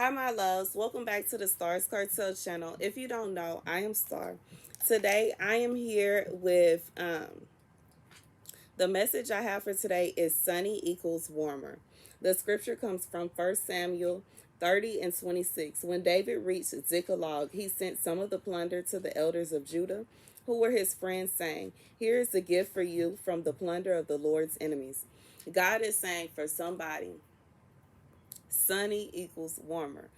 Hi, my loves. Welcome back to the Starscartel channel. If you don't know, I am Star. Today, I am here with the message I have for today is sunny equals warmer. The scripture comes from 1 Samuel 30 and 26. When David reached Ziklag, he sent some of the plunder to the elders of Judah, who were his friends, saying, "Here is a gift for you from the plunder of the Lord's enemies." God is saying for somebody, sunny equals warmer.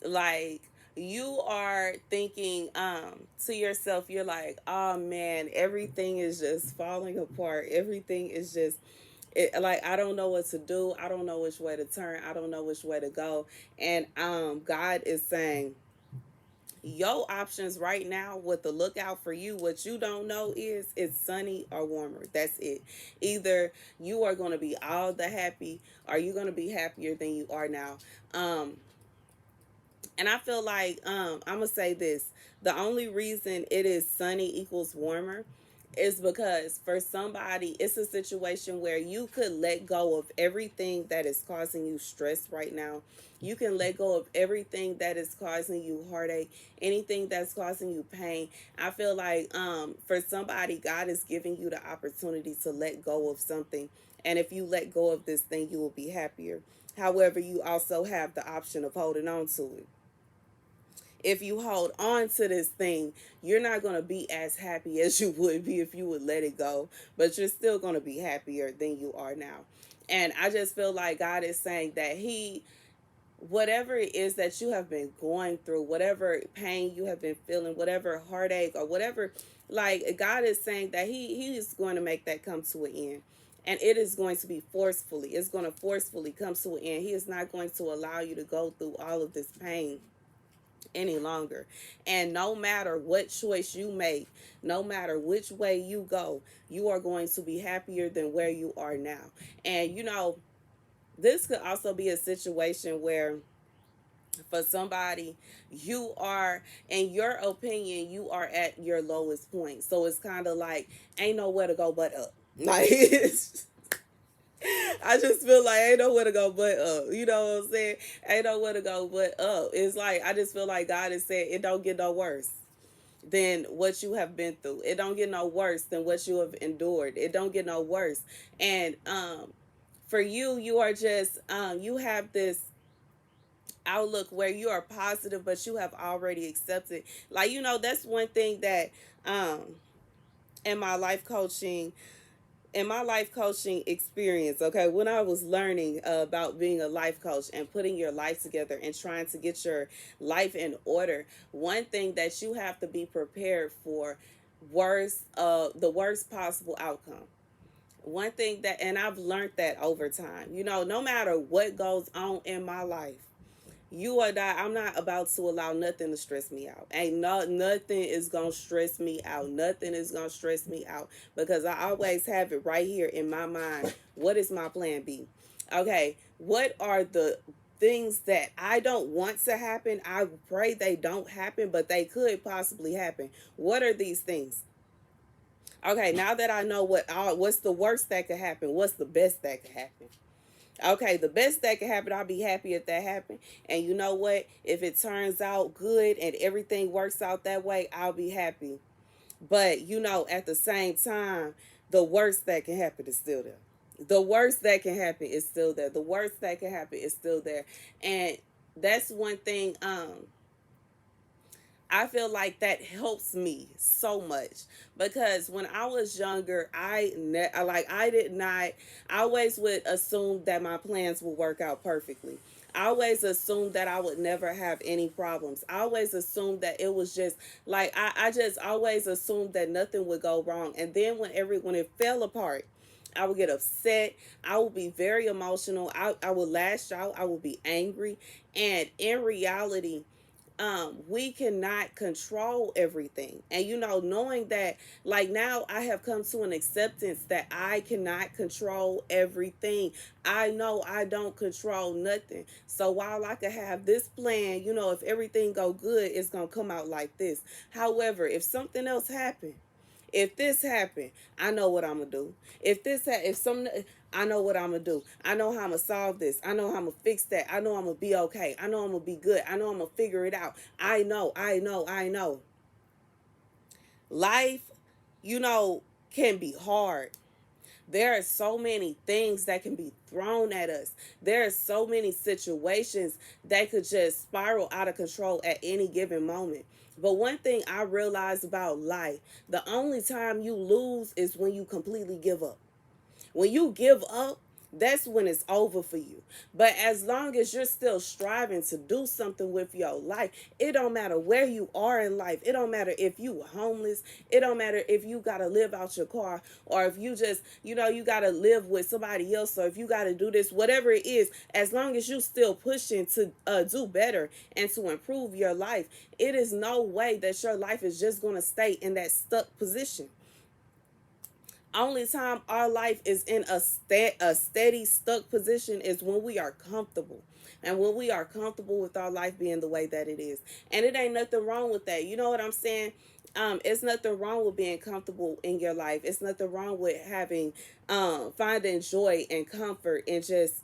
Like, you are thinking to yourself, you're like, oh man, everything is just falling apart, everything is just like, I don't know what to do, I don't know which way to turn, I don't know which way to go. And God is saying your options right now, what the lookout for you, what you don't know is it's sunny or warmer. That's it. Either you are going to be all the happy, or you're going to be happier than you are now. And I feel like I'm gonna say this: the only reason it is sunny equals warmer is because for somebody it's a situation where you could let go of everything that is causing you stress right now. You can let go of everything that is causing you heartache, anything that's causing you pain. I feel like for somebody, God is giving you the opportunity to let go of something, and if you let go of this thing, you will be happier. However, you also have the option of holding on to it. If you hold on to this thing, you're not going to be as happy as you would be if you would let it go, but you're still going to be happier than you are now. And I just feel like God is saying that whatever it is that you have been going through, whatever pain you have been feeling, whatever heartache or whatever, like, God is saying that he is going to make that come to an end. And it is going to be forcefully. It's going to forcefully come to an end. He is not going to allow you to go through all of this pain any longer. And no matter what choice you make, no matter which way you go, you are going to be happier than where you are now. And this could also be a situation where for somebody, you are, in your opinion, you are at your lowest point. So it's kind of like, ain't nowhere to go but up. Like, I just feel like ain't nowhere to go but up. You know what I'm saying? Ain't nowhere to go but up. It's like, I just feel like God is saying it don't get no worse than what you have been through. It don't get no worse than what you have endured. It don't get no worse. And for you, you are just you have this outlook where you are positive, but you have already accepted. Like, that's one thing that um in my life coaching experience, okay, when I was learning about being a life coach and putting your life together and trying to get your life in order, one thing that you have to be prepared for, the worst possible outcome. One thing that, and I've learned that over time, no matter what goes on in my life, you or die, I'm not about to allow nothing to stress me out. Ain't nothing is gonna stress me out. Nothing is gonna stress me out, because I always have it right here in my mind. What is my plan B? Okay, what are the things that I don't want to happen? I pray they don't happen, but they could possibly happen. What are these things? Okay, now that I know what's the worst that could happen, what's the best that could happen? Okay, the best that can happen, I'll be happy if that happened. And you know what? If it turns out good and everything works out that way, I'll be happy. But at the same time, the worst that can happen is still there. The worst that can happen is still there. The worst that can happen is still there. And that's one thing I feel like that helps me so much, because when I was younger, I did not. I always would assume that my plans would work out perfectly. I always assumed that I would never have any problems. I always assumed that it was just like, I just always assumed that nothing would go wrong. And then when it fell apart, I would get upset. I would be very emotional. I would lash out. I would be angry. And in reality, we cannot control everything. And knowing that, like, now I have come to an acceptance that I cannot control everything. I know I don't control nothing. So while I could have this plan, if everything go good, it's gonna come out like this. However, if something else happened, if this happened, I know what I'm gonna do. If I know what I'm gonna do. I know how I'm gonna solve this. I know how I'm gonna fix that. I know I'm gonna be okay. I know I'm gonna be good. I know I'm gonna figure it out. I know. Life, you know, can be hard. There are so many things that can be thrown at us. There are so many situations that could just spiral out of control at any given moment. But one thing I realized about life, the only time you lose is when you completely give up. When you give up, that's when it's over for you. But as long as you're still striving to do something with your life, it don't matter where you are in life. It don't matter if you were homeless. It don't matter if you got to live out your car, or if you just, you got to live with somebody else, or if you got to do this, whatever it is. As long as you still pushing to do better and to improve your life, it is no way that your life is just going to stay in that stuck position. Only time our life is in a steady stuck position is when we are comfortable, and when we are comfortable with our life being the way that it is. And it ain't nothing wrong with that, you know what I'm saying? It's nothing wrong with being comfortable in your life. It's nothing wrong with having finding joy and comfort and just,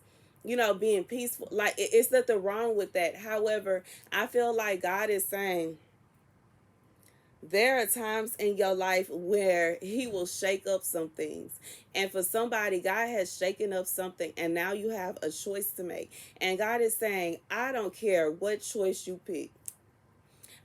being peaceful. Like, it's nothing wrong with that. However, I feel like God is saying there are times in your life where he will shake up some things. And for somebody, God has shaken up something, and now you have a choice to make. And God is saying, I don't care what choice you pick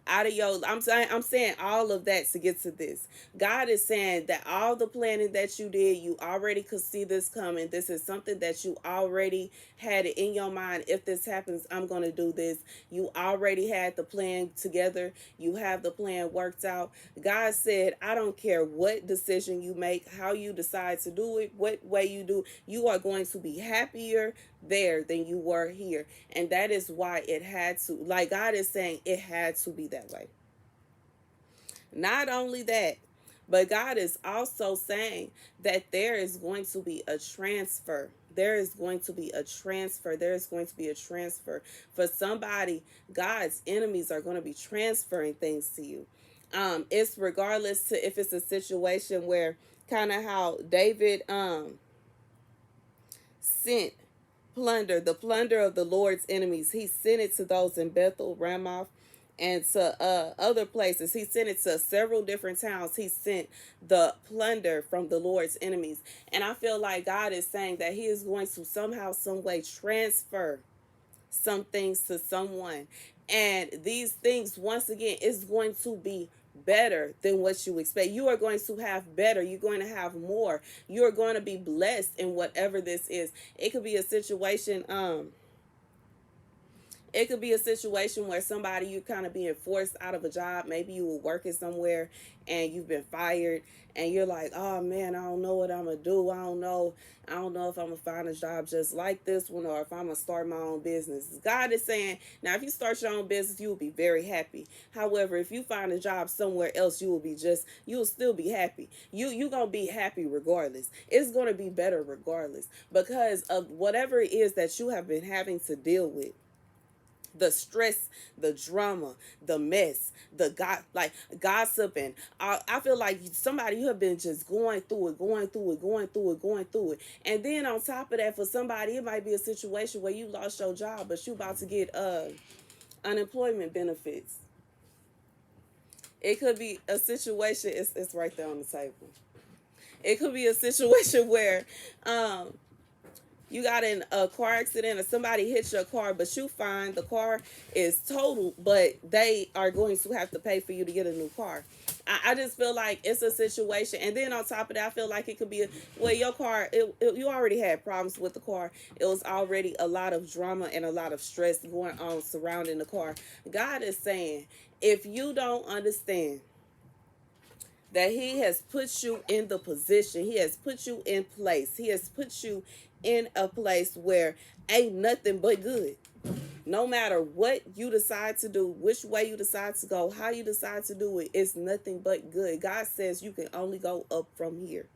out of your, I'm saying all of that to get to this. God is saying that all the planning that you did, you already could see this coming. This is something that you already had it in your mind. If this happens, I'm going to do this. You already had the plan together. You have the plan worked out. God said, I don't care what decision you make, how you decide to do it, what way you do, you are going to be happier there than you were here. And that is why it had to, like, God is saying it had to be that way. Not only that, but God is also saying that there is going to be a transfer. There is going to be a transfer. There is going to be a transfer. For somebody, God's enemies are going to be transferring things to you. It's regardless to if it's a situation where, kind of how David sent the plunder of the Lord's enemies. He sent it to those in Bethel, Ramoth, and to other places. He sent it to several different towns. He sent the plunder from the Lord's enemies. And I feel like God is saying that he is going to somehow, some way transfer some things to someone. And these things, once again, is going to be better than what you expect. You are going to have better. You're going to have more. You are going to be blessed in whatever this is. It could be a situation, it could be a situation where somebody, you kind of being forced out of a job. Maybe you were working somewhere and you've been fired, and you're like, oh man, I don't know what I'm gonna do. I don't know if I'm gonna find a job just like this one, or if I'm gonna start my own business. God is saying, now if you start your own business, you will be very happy. However, if you find a job somewhere else, you will still be happy. You gonna be happy regardless. It's gonna be better regardless, because of whatever it is that you have been having to deal with, the stress, the drama, the mess, like gossiping. I feel like somebody, you have been just going through it. And then on top of that, for somebody, it might be a situation where you lost your job, but you about to get unemployment benefits. It could be a situation, it's right there on the table. It could be a situation where you got in a car accident, or somebody hit your car, but you find the car is totaled, but they are going to have to pay for you to get a new car. I just feel like it's a situation. And then on top of that, I feel like it could be, well, your car, you already had problems with the car. It was already a lot of drama and a lot of stress going on surrounding the car. God is saying, if you don't understand that he has put you in the position, he has put you in place, he has put you in a place where ain't nothing but good. No matter what you decide to do, which way you decide to go, how you decide to do it, it's nothing but good. God says you can only go up from here.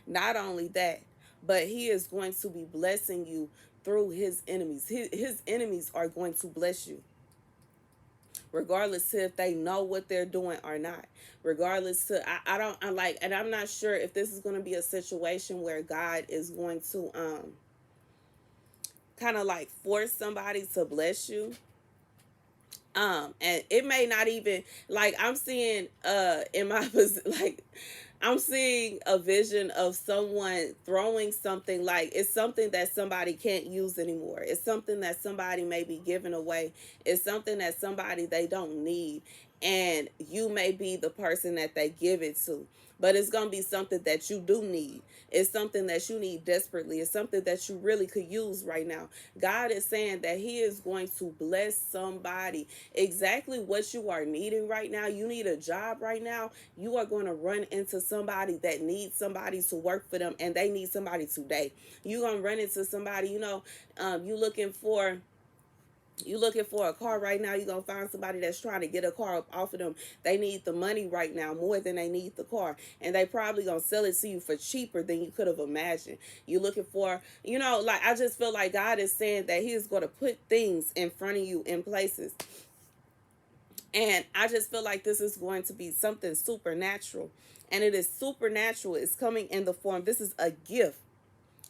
Not only that, but he is going to be blessing you through his enemies. His enemies are going to bless you. regardless to if they know what they're doing or not. Regardless to, I don't, I like, and I'm not sure if this is going to be a situation where God is going to kind of like force somebody to bless you. And it may not even, like, I'm seeing in my like, I'm seeing a vision of someone throwing something, like it's something that somebody can't use anymore. It's something that somebody may be giving away. It's something that somebody they don't need. And you may be the person that they give it to. But it's going to be something that you do need. It's something that you need desperately. It's something that you really could use right now. God is saying that He is going to bless somebody exactly what you are needing right now. You need a job right now. You are going to run into somebody that needs somebody to work for them, and they need somebody today. You're going to run into somebody, you looking for a car right now. You're gonna find somebody that's trying to get a car up off of them. They need the money right now more than they need the car, and they probably gonna sell it to you for cheaper than you could have imagined. You're looking for, like, I just feel like God is saying that He is going to put things in front of you in places. And I just feel like this is going to be something supernatural. And it is supernatural. It's coming in the form. This is a gift.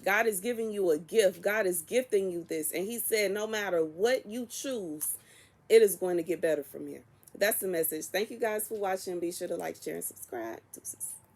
God is giving you a gift. God is gifting you this. And He said, no matter what you choose, it is going to get better from here. That's the message. Thank you guys for watching. Be sure to like, share, and subscribe. Deuces.